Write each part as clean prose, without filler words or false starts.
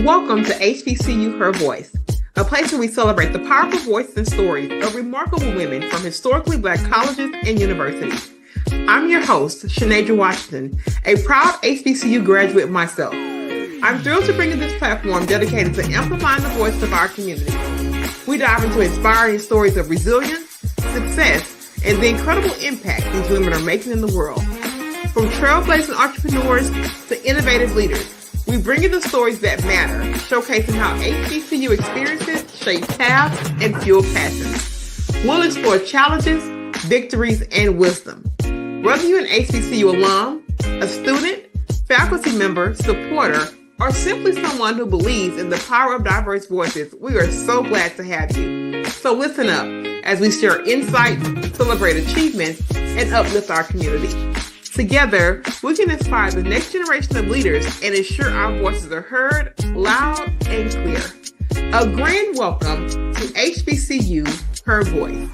Welcome to HBCU Her Voice, a place where we celebrate the powerful voices and stories of remarkable women from historically Black colleges and universities. I'm your host, Shanadra Washington, a proud HBCU graduate myself. I'm thrilled to bring you this platform dedicated to amplifying the voice of our community. We dive into inspiring stories of resilience, success, and the incredible impact these women are making in the world. From trailblazing entrepreneurs to innovative leaders, we bring you the stories that matter, showcasing how HBCU experiences shape paths and fuel passions. We'll explore challenges, victories, and wisdom. Whether you're an HBCU alum, a student, faculty member, supporter, or simply someone who believes in the power of diverse voices, we are so glad to have you. So listen up as we share insights, celebrate achievements, and uplift our community. Together, we can inspire the next generation of leaders and ensure our voices are heard loud and clear. A grand welcome to HBCU Her Voice.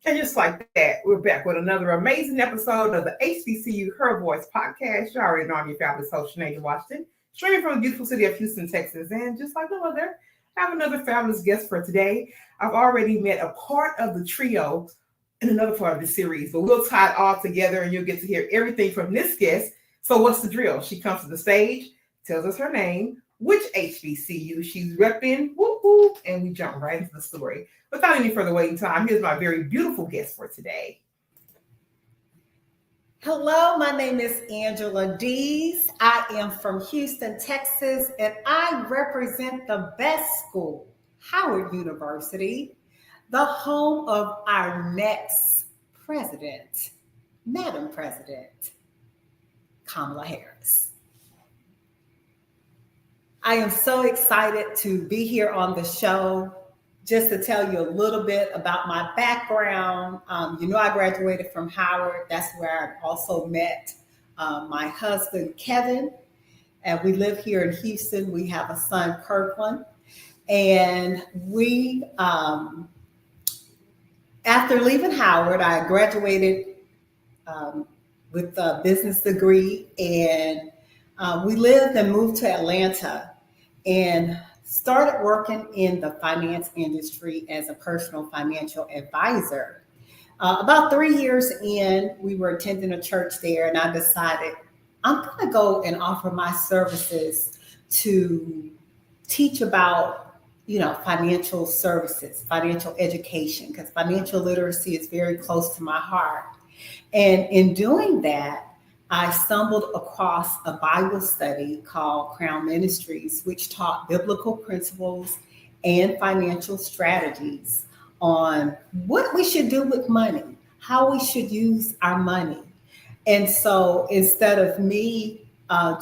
And just like that, we're back with another amazing episode of the HBCU Her Voice podcast. You already know I'm your fabulous host, Angie Washington, streaming from the beautiful city of Houston, Texas. And just like no other, I have another fabulous guest for today. I've already met a part of the trio in another part of the series, but we'll tie it all together and you'll get to hear everything from this guest. So what's the drill? She comes to the stage, tells us her name, which HBCU she's repping, whoop, whoop, and we jump right into the story. Without any further waiting time, here's my very beautiful guest for today. Hello, my name is Angie Dees. I am from Houston, Texas, and I represent the best school, Howard University, the home of our next president, Madam President, Kamala Harris. I am so excited to be here on the show. Just to tell you a little bit about my background, I graduated from Howard. That's where I also met my husband, Kevin, and we live here in Houston. We have a son, Kirkland, and we, after leaving Howard, I graduated with a business degree, and we lived and moved to Atlanta and started working in the finance industry as a personal financial advisor. About 3 years in, we were attending a church there, and I decided I'm going to go and offer my services to teach about financial services, financial education, because financial literacy is very close to my heart. And in doing that, I stumbled across a Bible study called Crown Ministries, which taught biblical principles and financial strategies on what we should do with money, how we should use our money. And so instead of me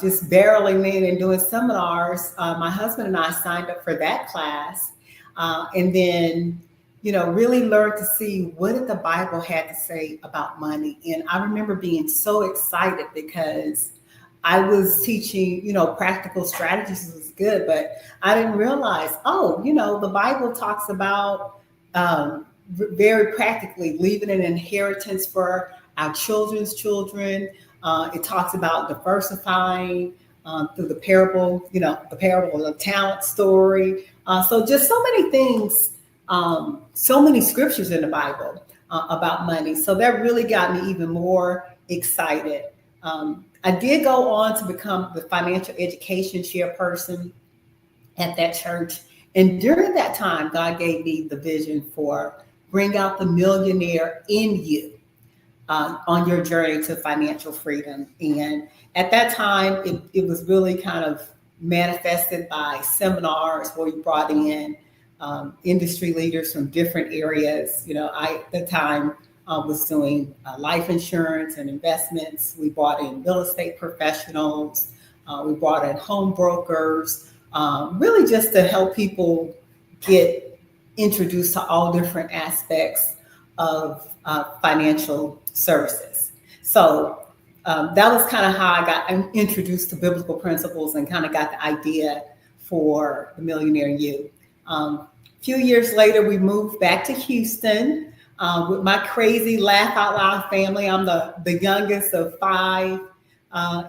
just barreling in and doing seminars, my husband and I signed up for that class, and then really learned to see what did the Bible had to say about money. And I remember being so excited because I was teaching, practical strategies was good, but I didn't realize, the Bible talks about very practically leaving an inheritance for our children's children. It talks about diversifying through the parable, the parable of the talent story. So just so many things, so many scriptures in the Bible about money. So that really got me even more excited. I did go on to become the financial education chairperson at that church. And during that time, God gave me the vision for bring out the millionaire in you. On your journey to financial freedom. And at that time, it was really kind of manifested by seminars where you brought in industry leaders from different areas. I, at the time, was doing life insurance and investments. We brought in real estate professionals. We brought in home brokers, really just to help people get introduced to all different aspects of financial services. So that was kind of how I got introduced to biblical principles and kind of got the idea for the Millionaire You. A few years later, we moved back to Houston with my crazy laugh out loud family. I'm the youngest of five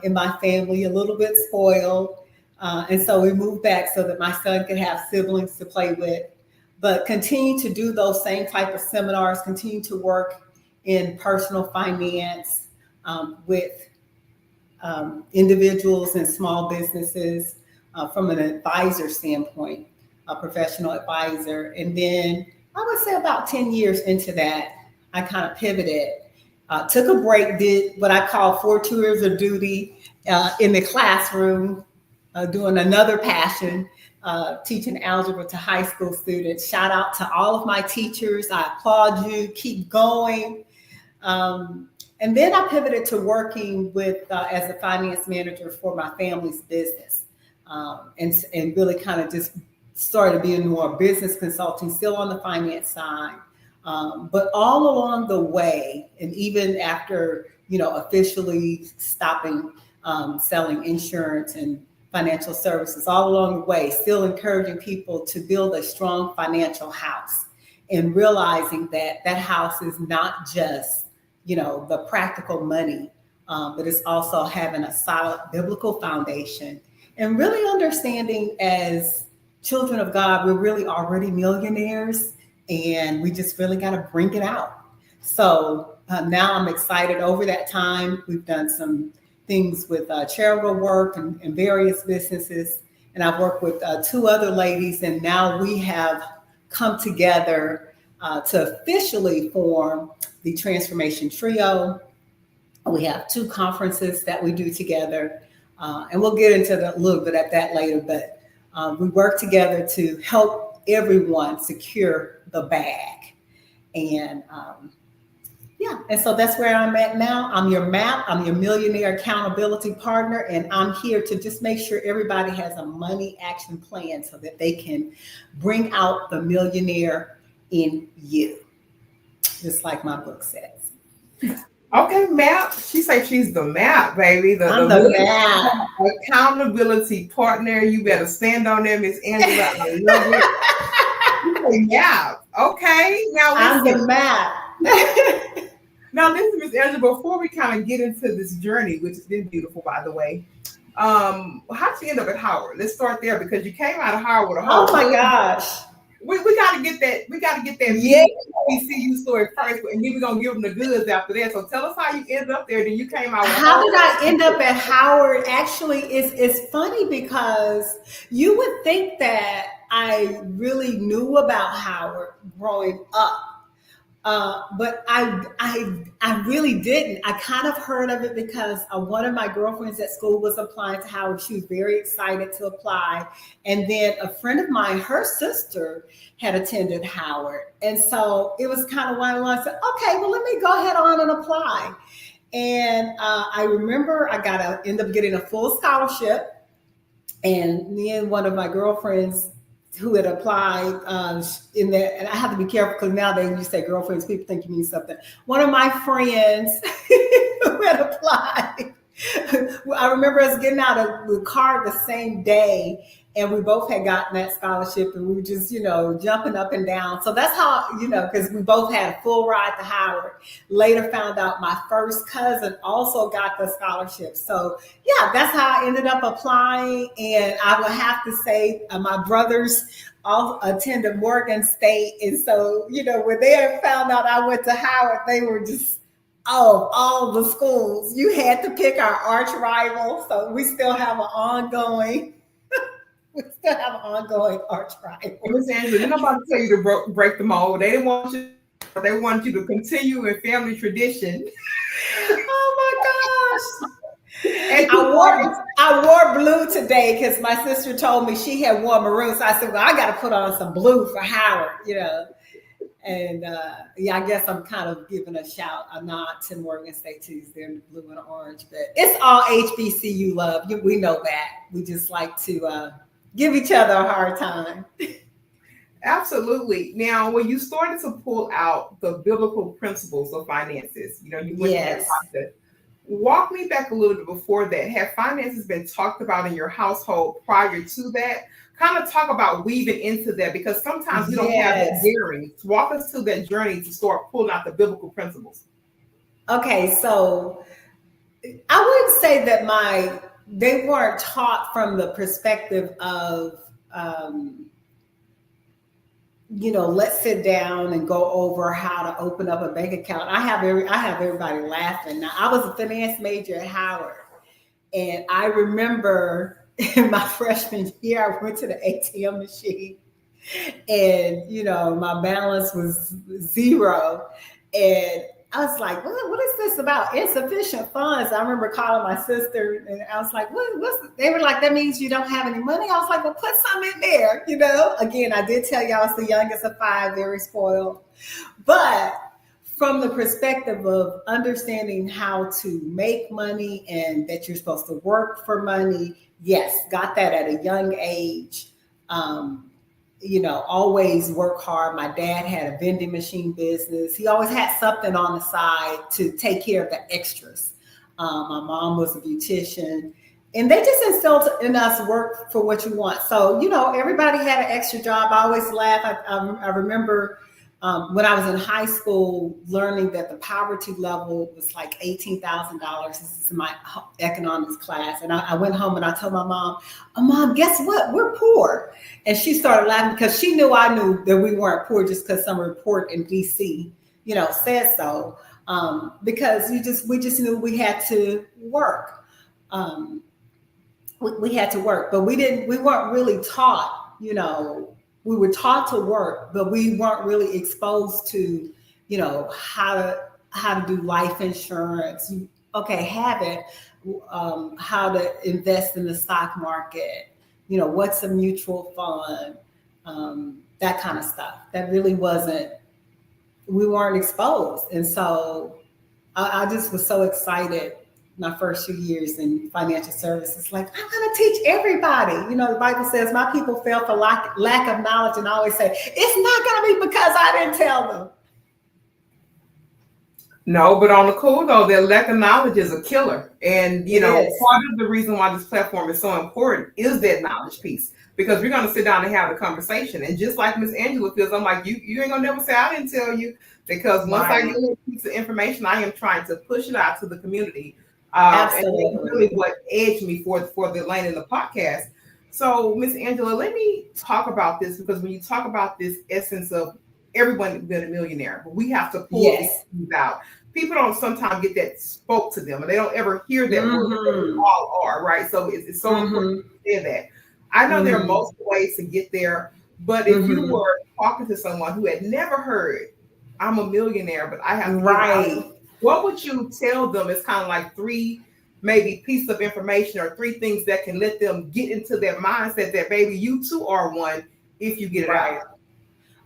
in my family, a little bit spoiled. And so we moved back so that my son could have siblings to play with, but continue to do those same type of seminars, continue to work in personal finance with individuals and small businesses from an advisor standpoint, a professional advisor. And then I would say about 10 years into that, I kind of pivoted, took a break, did what I call 4 tours of duty in the classroom, doing another passion, teaching algebra to high school students. Shout out to all of my teachers. I applaud you. Keep going. And then I pivoted to working with as a finance manager for my family's business, and really kind of just started being more business consulting, still on the finance side. But all along the way, and even after, officially stopping selling insurance and financial services, all along the way, still encouraging people to build a strong financial house, and realizing that that house is not just, the practical money, but it's also having a solid biblical foundation, and really understanding as children of God, we're really already millionaires, and we just really got to bring it out. So now I'm excited. Over that time, we've done some things with charitable work and various businesses. And I've worked with 2 other ladies, and now we have come together to officially form the Transformation Trio. We have 2 conferences that we do together, and we'll get into a little bit at that later, but we work together to help everyone secure the bag. And and so that's where I'm at now. I'm your MAP, I'm your Millionaire Accountability Partner, and I'm here to just make sure everybody has a money action plan so that they can bring out the millionaire in you, just like my book says. Okay, MAP. She says she's the MAP, baby. I'm the MAP. Accountability partner. You better stand on there, Miss Angela. I love it. You say MAP. Okay. Now I'm the MAP. Now listen, Miss Angela, before we kind of get into this journey, which has been beautiful, by the way, how'd you end up at Howard? Let's start there, because you came out of Howard with a whole. Oh my gosh. We got to get that. We got to get that HBCU story first, and then we're gonna give them the goods after that. So tell us how you ended up there. Then you came out. How did I end up at Howard? Actually, it's funny because you would think that I really knew about Howard growing up. But I really didn't. I kind of heard of it because one of my girlfriends at school was applying to Howard. She was very excited to apply. And then a friend of mine, her sister, had attended Howard. And so it was kind of one of those, I said, okay, well, let me go ahead on and apply. And I remember I end up getting a full scholarship. And me and one of my girlfriends who had applied in there, and I have to be careful because nowadays when you say girlfriends, people think you mean something. One of my friends who had applied, I remember us getting out of the car the same day, and we both had gotten that scholarship, and we were just, jumping up and down. So that's how, because we both had a full ride to Howard. Later found out my first cousin also got the scholarship. So yeah, that's how I ended up applying. And I would have to say my brothers all attended Morgan State. And so, when they had found out I went to Howard, they were just, all the schools. You had to pick our arch rival. So we still have an ongoing arch rival. Miss Angela, they're not about to tell you to break the mold. They didn't want you. They want you to continue in family tradition. Oh my gosh! And I wore blue today because my sister told me she had worn maroon. So I said, well, I got to put on some blue for Howard, And I guess I'm kind of giving a nod to Morgan State too. They're in the blue and orange, but it's all HBCU love. We know that. We just like to give each other a hard time. Absolutely. Now, when you started to pull out the biblical principles of finances, you went through that process. Walk me back a little bit before that. Have finances been talked about in your household prior to that? Kind of talk about weaving into that, because sometimes we don't have that journey. Walk us to that journey to start pulling out the biblical principles. Okay, so I wouldn't say that they weren't taught from the perspective of, let's sit down and go over how to open up a bank account. I have everybody laughing. Now, I was a finance major at Howard, and I remember in my freshman year, I went to the ATM machine, and my balance was zero, and I was like, what is this about insufficient funds? I remember calling my sister, and I was like, they were like, that means you don't have any money. I was like, well, put some in there, Again, I did tell you I was the youngest of five, very spoiled. But from the perspective of understanding how to make money and that you're supposed to work for money, yes, got that at a young age. Always work hard. My dad had a vending machine business. He always had something on the side to take care of the extras. My mom was a beautician, and they just instilled in us work for what you want. So, everybody had an extra job. I always laugh. I remember when I was in high school learning that the poverty level was like $18,000. This is my economics class. And I went home and I told my mom, oh, Mom, guess what? We're poor. And she started laughing because she knew I knew that we weren't poor just because some report in DC, said so. Because we just knew we had to work. We had to work, but we weren't really taught, we were taught to work, but we weren't really exposed to, how to do life insurance. Have it. How to invest in the stock market. What's a mutual fund? That kind of stuff. That really we weren't exposed. And so I just was so excited my first few years in financial services. Like, I'm going to teach everybody. The Bible says my people fell for lack of knowledge. And I always say, it's not going to be because I didn't tell them. No, but on the cool though, that lack of knowledge is a killer. And, part of the reason why this platform is so important is that knowledge piece, because we're going to sit down and have a conversation. And just like Miss Angela feels, I'm like, you ain't going to never say I didn't tell you, because once I get a piece of information, I am trying to push it out to the community. Absolutely. And that's really what edged me for the lane in the podcast. So, Miss Angela, let me talk about this, because when you talk about this essence of everyone being a millionaire, but we have to pull these out. People don't sometimes get that spoke to them, and they don't ever hear that word. We all are, right? So it's so important to hear that. I know there are multiple ways to get there, but if you were talking to someone who had never heard, I'm a millionaire, but I have to what would you tell them? It's kind of like three maybe pieces of information or three things that can let them get into their mindset that, baby, you too are one if you get it out.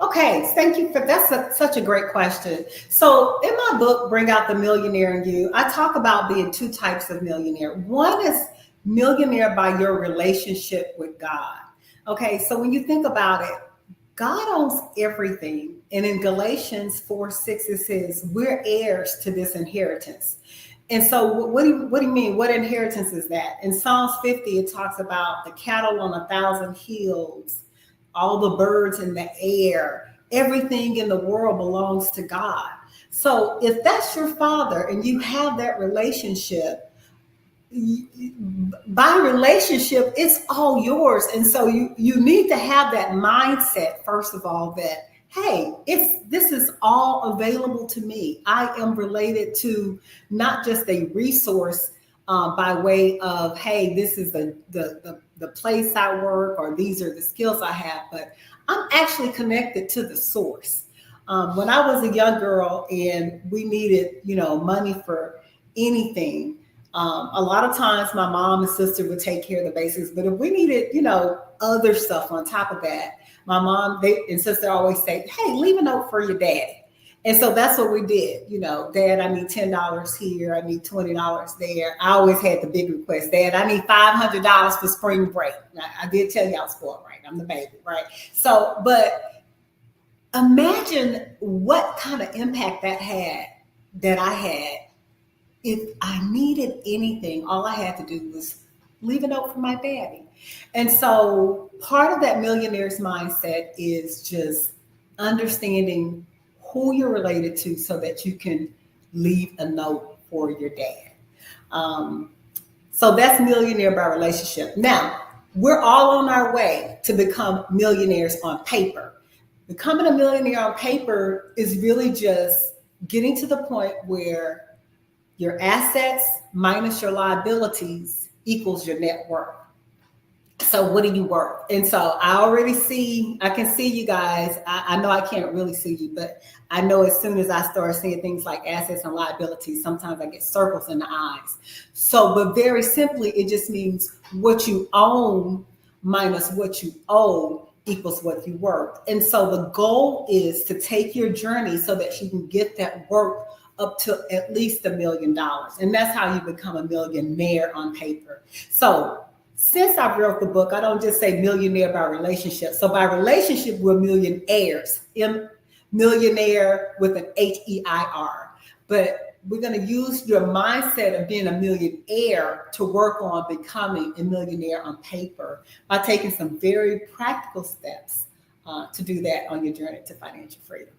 Okay, thank you for that's such a great question. So in my book, Bring Out the Millionaire in You, I talk about being two types of millionaire. One is millionaire by your relationship with God. Okay, so when you think about it, God owns everything. And in Galatians 4:6, it says, we're heirs to this inheritance. And so what do you mean? What inheritance is that? In Psalms 50, it talks about the cattle on 1,000 hills, all the birds in the air, everything in the world belongs to God. So if that's your father and you have that relationship, by relationship, it's all yours. And so you need to have that mindset, first of all, that, hey, this is all available to me. I am related to not just a resource by way of, hey, this is the place I work, or these are the skills I have, but I'm actually connected to the source. When I was a young girl and we needed, money for anything, a lot of times my mom and sister would take care of the basics, but if we needed, other stuff on top of that, my mom and sister always say, hey, leave a note for your daddy. And so that's what we did. Dad, I need $10 here. I need $20 there. I always had the big request. Dad, I need $500 for spring break. Now, I did tell you I was spoiled, right? I'm the baby, right? So, but imagine what kind of impact that I had. If I needed anything, all I had to do was leave a note for my daddy. And so part of that millionaire's mindset is just understanding who you're related to so that you can leave a note for your dad. So that's millionaire by relationship. Now, we're all on our way to become millionaires on paper. Becoming a millionaire on paper is really just getting to the point where your assets minus your liabilities equals your net worth. So what do you worth? And so I can see you guys. I know I can't really see you, but I know as soon as I start seeing things like assets and liabilities, sometimes I get circles in the eyes. So, but very simply, it just means what you own minus what you owe equals what you worth. And so the goal is to take your journey so that you can get that worth up to at least $1 million. And that's how you become a millionaire on paper. So since I wrote the book, I don't just say millionaire by relationship. So by relationship, we're millionaires, millionaire with an HEIR. But we're going to use your mindset of being a millionaire to work on becoming a millionaire on paper by taking some very practical steps to do that on your journey to financial freedom.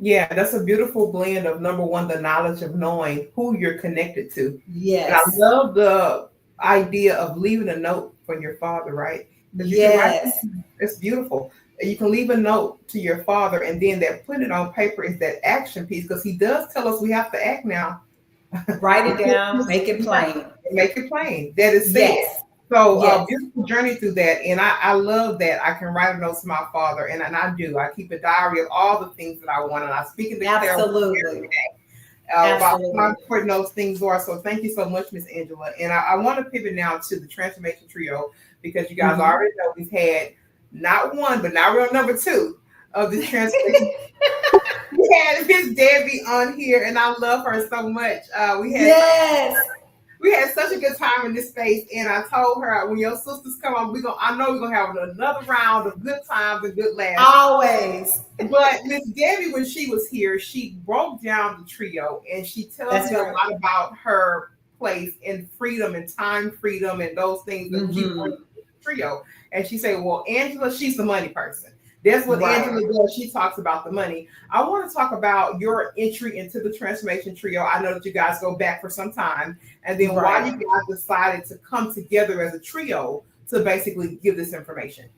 Yeah, that's a beautiful blend of, number one, the knowledge of knowing who you're connected to. Yes. And I love the idea of leaving a note for your father, right? Yes. It's beautiful. You can leave a note to your father, and then that putting it on paper is that action piece, because he does tell us we have to act now. Write it down, make it plain. Make it plain. That is said. Yes. So beautiful journey through that. And I love that I can write a note to my father, and I do. I keep a diary of all the things that I want, and I speak in the Absolutely. every day. About how important those things are. So thank you so much, Miss Angela. And I want to pivot now to the Transformation Trio, because you guys already know we've had not one, but now we're on number 2 of this transformation. We had Miss Debbie on here, and I love her so much. We had such a good time in this space, and I told her, when your sisters come on, I know we're gonna have another round of good times and good laughs. Always. But Miss Debbie, when she was here, she broke down the trio, and she tells you a lot about her place in freedom and time freedom and those things that she brings to the trio. And she said, well, Angela, she's the money person. That's what Angela does. She talks about the money. I want to talk about your entry into the Transformation Trio. I know that you guys go back for some time, and then why you guys decided to come together as a trio to basically give this information.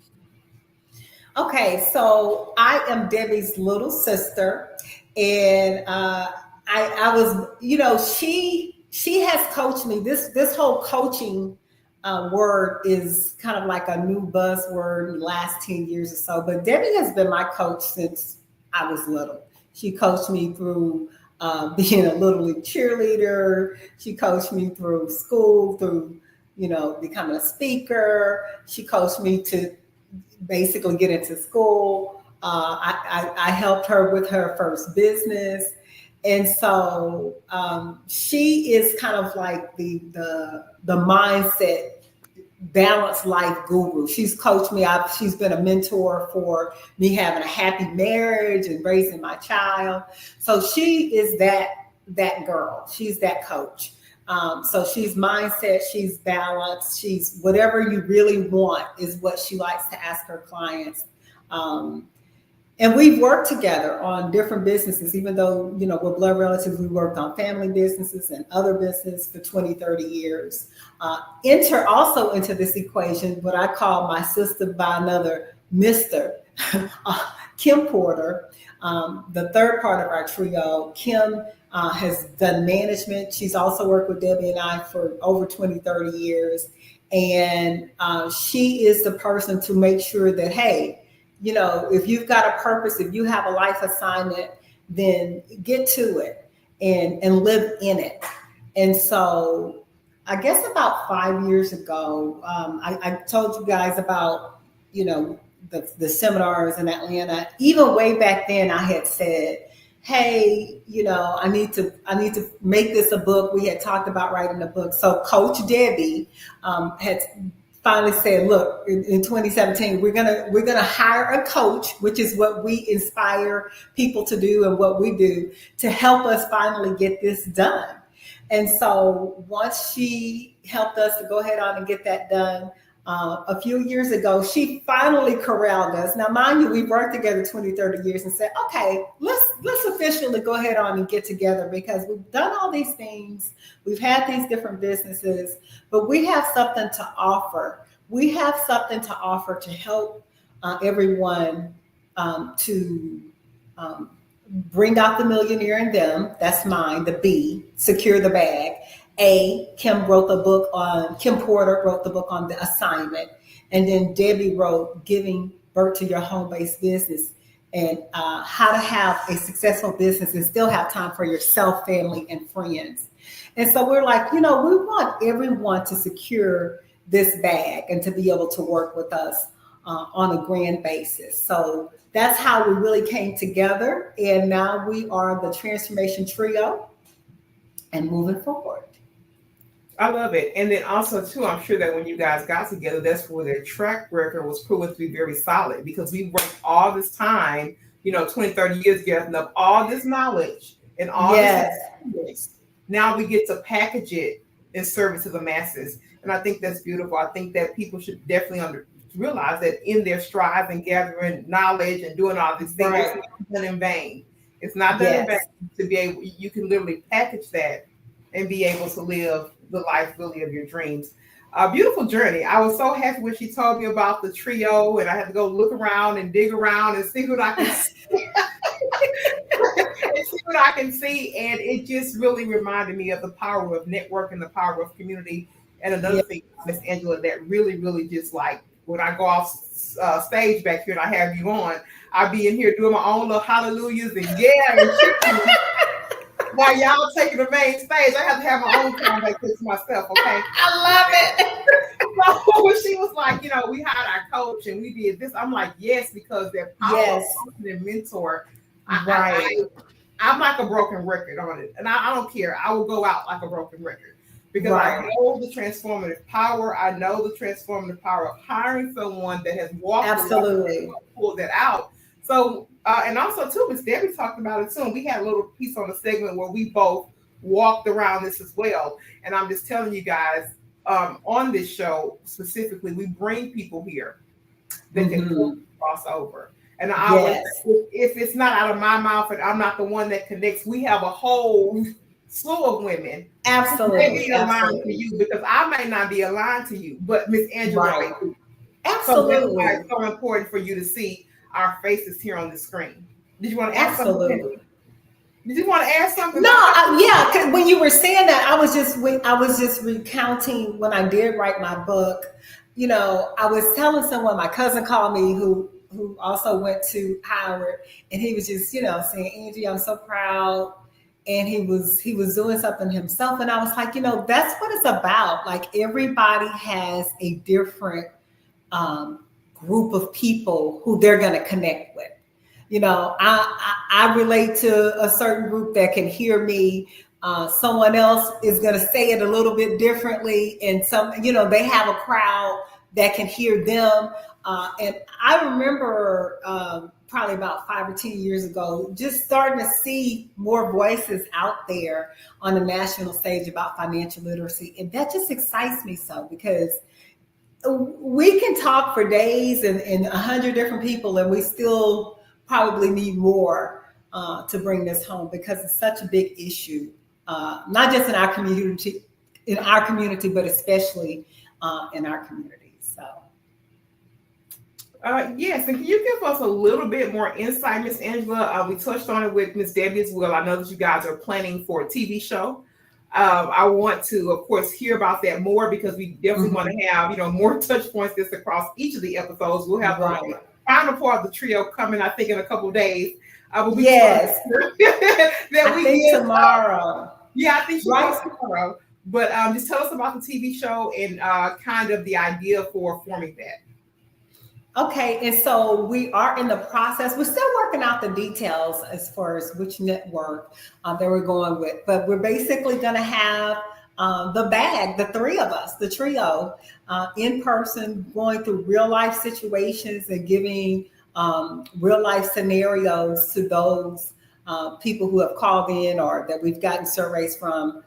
Okay, so I am Debbie's little sister, and I was, she has coached me. This whole coaching word is kind of like a new buzzword in the last 10 years or so, but Debbie has been my coach since I was little. She coached me through being a Little League cheerleader. She coached me through school, through, becoming a speaker. She coached me to basically get into school. I helped her with her first business. And so she is kind of like the mindset, balanced life guru. She's coached me. She's been a mentor for me having a happy marriage and raising my child. So she is that girl. She's that coach. So she's mindset, she's balanced, she's whatever you really want is what she likes to ask her clients. And we've worked together on different businesses, even though, we're blood relatives. We worked on family businesses and other business for 20, 30 years. Enter also into this equation what I call my sister by another Mr. Kim Porter, the third part of our trio. Kim has done management. She's also worked with Debbie and I for over 20, 30 years. And she is the person to make sure that, hey, if you've got a purpose, if you have a life assignment, then get to it and live in it. And so I guess about 5 years ago, I told you guys about, the seminars in Atlanta. Even way back then, I had said, hey, I need to make this a book. We had talked about writing a book. So Coach Debbie had finally said, look, in 2017, we're gonna hire a coach, which is what we inspire people to do and what we do to help us finally get this done. And so once she helped us to go ahead on and get that done, a few years ago, she finally corralled us. Now, mind you, we worked together 20, 30 years and said, okay, let's officially go ahead on and get together, because we've done all these things. We've had these different businesses, but we have something to offer. We have something to offer to help everyone to bring out the millionaire in them. That's mine. The B, secure the bag. A, Kim Porter wrote the book on the assignment. And then Debbie wrote Giving Birth to Your Home-Based Business, and how to have a successful business and still have time for yourself, family, and friends. And so we're like, we want everyone to secure this bag and to be able to work with us on a grand basis. So that's how we really came together. And now we are the Transformation Trio and moving forward. I love it. And then also, too, I'm sure that when you guys got together, that's where their track record was proven to be very solid, because we worked all this time, 20, 30 years gathering up all this knowledge and all this experience. Now we get to package it and serve it to the masses. And I think that's beautiful. I think that people should definitely realize that in their strive and gathering knowledge and doing all these things, it's not done in vain. It's not done in vain. To be able, you can literally package that and be able to live the life really of your dreams. A beautiful journey. I was so happy when she told me about the trio, and I had to go look around and dig around and see what I can see. And it just really reminded me of the power of network and the power of community. And another thing, Miss Angela, that really, really just like when I go off stage back here and I have you on, I'll be in here doing my own little hallelujahs and and while y'all taking the main stage. I have to have my own time back to myself, okay? I love it. So she was like, we hired our coach and we did this. I'm like, yes, because they're powerful and mentor. I'm like a broken record on it. And I don't care. I will go out like a broken record, because I know the transformative power. I know the transformative power of hiring someone that has walked and pulled that out. So, and also too, Miss Debbie talked about it too. And we had a little piece on the segment where we both walked around this as well. And I'm just telling you guys, on this show specifically, we bring people here that can cross over. And I always, if it's not out of my mouth and I'm not the one that connects, we have a whole slew of women. Absolutely. Be aligned to you, because I may not be aligned to you, but Miss Angela. Absolutely. So that's why it's so important for you to see our faces here on the screen. Did you want to add something? Did you want to add something? No, because when you were saying that, I was just recounting when I did write my book. I was telling someone, my cousin called me who also went to Howard, and he was just saying, Angie, I'm so proud. And he was doing something himself, and I was like, that's what it's about. Like, everybody has a different group of people who they're going to connect with. I relate to a certain group that can hear me. Someone else is going to say it a little bit differently. And they have a crowd that can hear them. And I remember probably about 5 or 10 years ago, just starting to see more voices out there on the national stage about financial literacy. And that just excites me so, because we can talk for days and 100 different people, and we still probably need more to bring this home, because it's such a big issue, not just in our community, but especially in our community. So. Yes, and can you give us a little bit more insight, Miss Angela? We touched on it with Miss Debbie as well. I know that you guys are planning for a TV show. I want to, of course, hear about that more, because we definitely want to have, more touch points just across each of the episodes. We'll have the final part of the trio coming, I think, in a couple of days. But we I think tomorrow. I think tomorrow. But just tell us about the TV show and kind of the idea for forming that. Okay, and so we are in the process. We're still working out the details as far as which network that we're going with, but we're basically going to have the three of us, the trio, in person, going through real life situations and giving real life scenarios to those people who have called in or that we've gotten surveys from,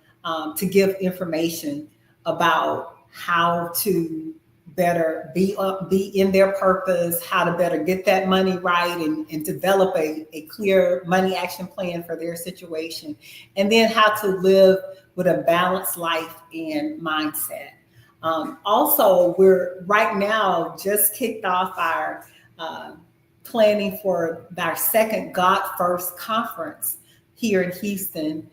to give information about how to better be in their purpose, how to better get that money right, and develop a clear money action plan for their situation, and then how to live with a balanced life and mindset. Also, we're right now just kicked off our planning for our second God First conference here in Houston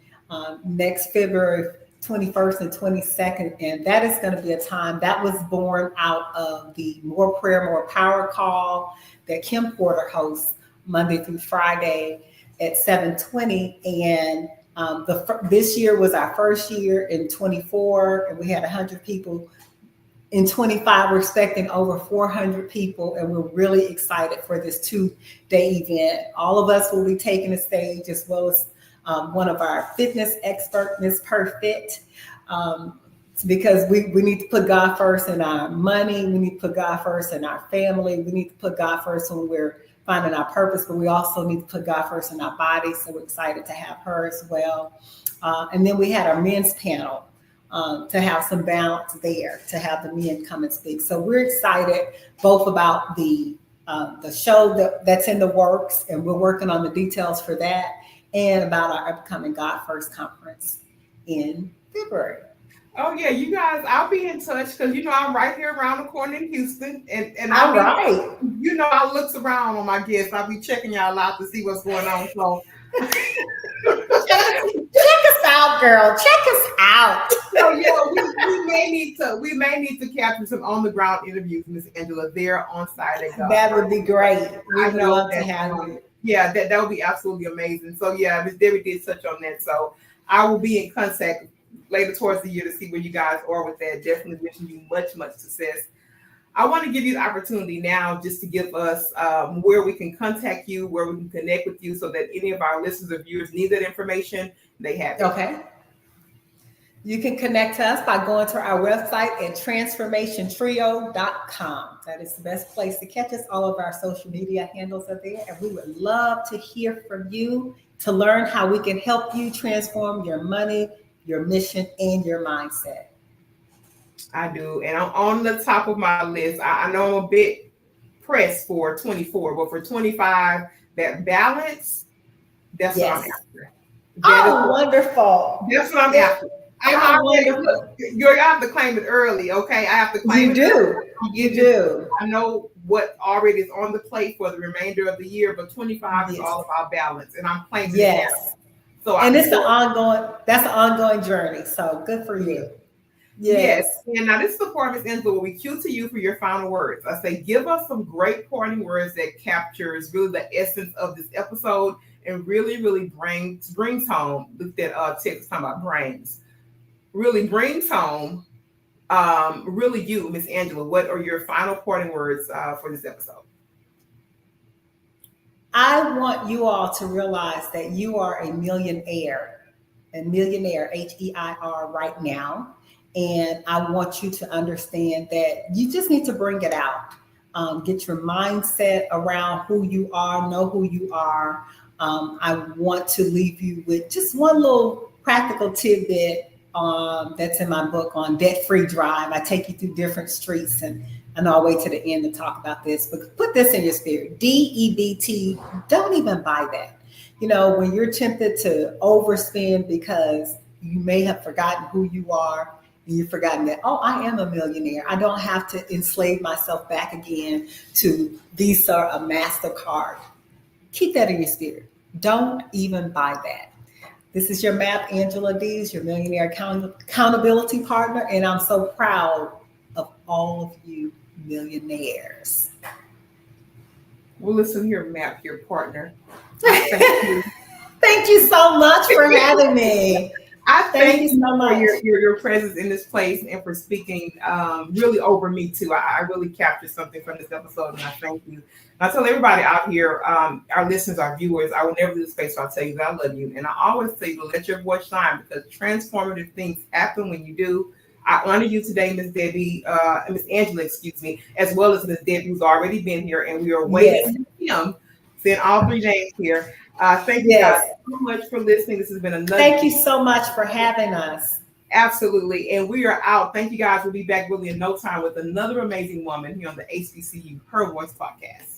next February 21st and 22nd. And that is going to be a time that was born out of the More Prayer, More Power call that Kim Porter hosts Monday through Friday at 7:20. And this year was our first year in 24, and we had 100 people. In 25, we're expecting over 400 people, and we're really excited for this 2-day event. All of us will be taking the stage, as well as one of our fitness experts, Ms. Perfect, because we need to put God first in our money. We need to put God first in our family. We need to put God first when we're finding our purpose, but we also need to put God first in our body. So we're excited to have her as well. And then we had our men's panel. To have some balance there, to have the men come and speak. So we're excited both about the show that's in the works, and we're working on the details for that, and about our upcoming God First conference in February. Oh yeah, you guys, I'll be in touch because I'm right here around the corner in Houston, and all right, I looks around on my guests. I'll be checking y'all out to see what's going on. So. Check us out, girl. Check us out. So we may need to capture some on the ground interviews, Miss Angela, there on site. That would be great. We would love to have you. Yeah, that would be absolutely amazing. So yeah, Miss Debbie did touch on that. So I will be in contact later towards the year to see where you guys are with that. Definitely wishing you much success. I want to give you the opportunity now just to give us where we can contact you, where we can connect with you, so that any of our listeners or viewers need that information, they have it. Okay. You can connect to us by going to our website at transformationtrio.com. That is the best place to catch us. All of our social media handles are there, and we would love to hear from you to learn how we can help you transform your money, your mission, and your mindset. I do. And I'm on the top of my list. I know I'm a bit pressed for 24, but for 25, that balance, that's what I'm after. Wonderful. That's what I'm after. You have to claim it early, okay? I have to claim it. You do. I know what already is on the plate for the remainder of the year, but 25 is all about balance, and I'm claiming it. So that's an ongoing journey. So good for you. Yes. And now this is the part, Ms. Angela, where we cue to you for your final words. I say, give us some great parting words that captures really the essence of this episode and really brings home. Look at that text talking about brains. Really brings home, really you, Ms. Angela. What are your final parting words for this episode? I want you all to realize that you are a millionaire, H-E-I-R right now. And I want you to understand that you just need to bring it out. Get your mindset around who you are, know who you are. I want to leave you with just one little practical tidbit that's in my book on Debt-Free Drive. I take you through different streets, and I'll wait to the end to talk about this. But put this in your spirit, DEBT, don't even buy that. When you're tempted to overspend because you may have forgotten who you are, you've forgotten that, I am a millionaire. I don't have to enslave myself back again to Visa or MasterCard. Keep that in your spirit. Don't even buy that. This is your MAP, Angela Dees, your millionaire accountability partner, and I'm so proud of all of you millionaires. Well, listen here, MAP, your partner. Thank you. Thank you so much for having me. I thank you so much for your presence in this place and for speaking really over me too. I really captured something from this episode, and I thank you. And I tell everybody out here, our listeners, our viewers, I will never lose space. So I'll tell you that I love you. And I always say to let your voice shine, because transformative things happen when you do. I honor you today, Miss Debbie, Miss Angela, as well as Miss Debbie, who's already been here, and we are waiting for him. Seeing all three names here. Thank you guys so much for listening. This has been another. Thank you so much for having us. Absolutely. And we are out. Thank you guys. We'll be back really in no time with another amazing woman here on the HBCU Her Voice podcast.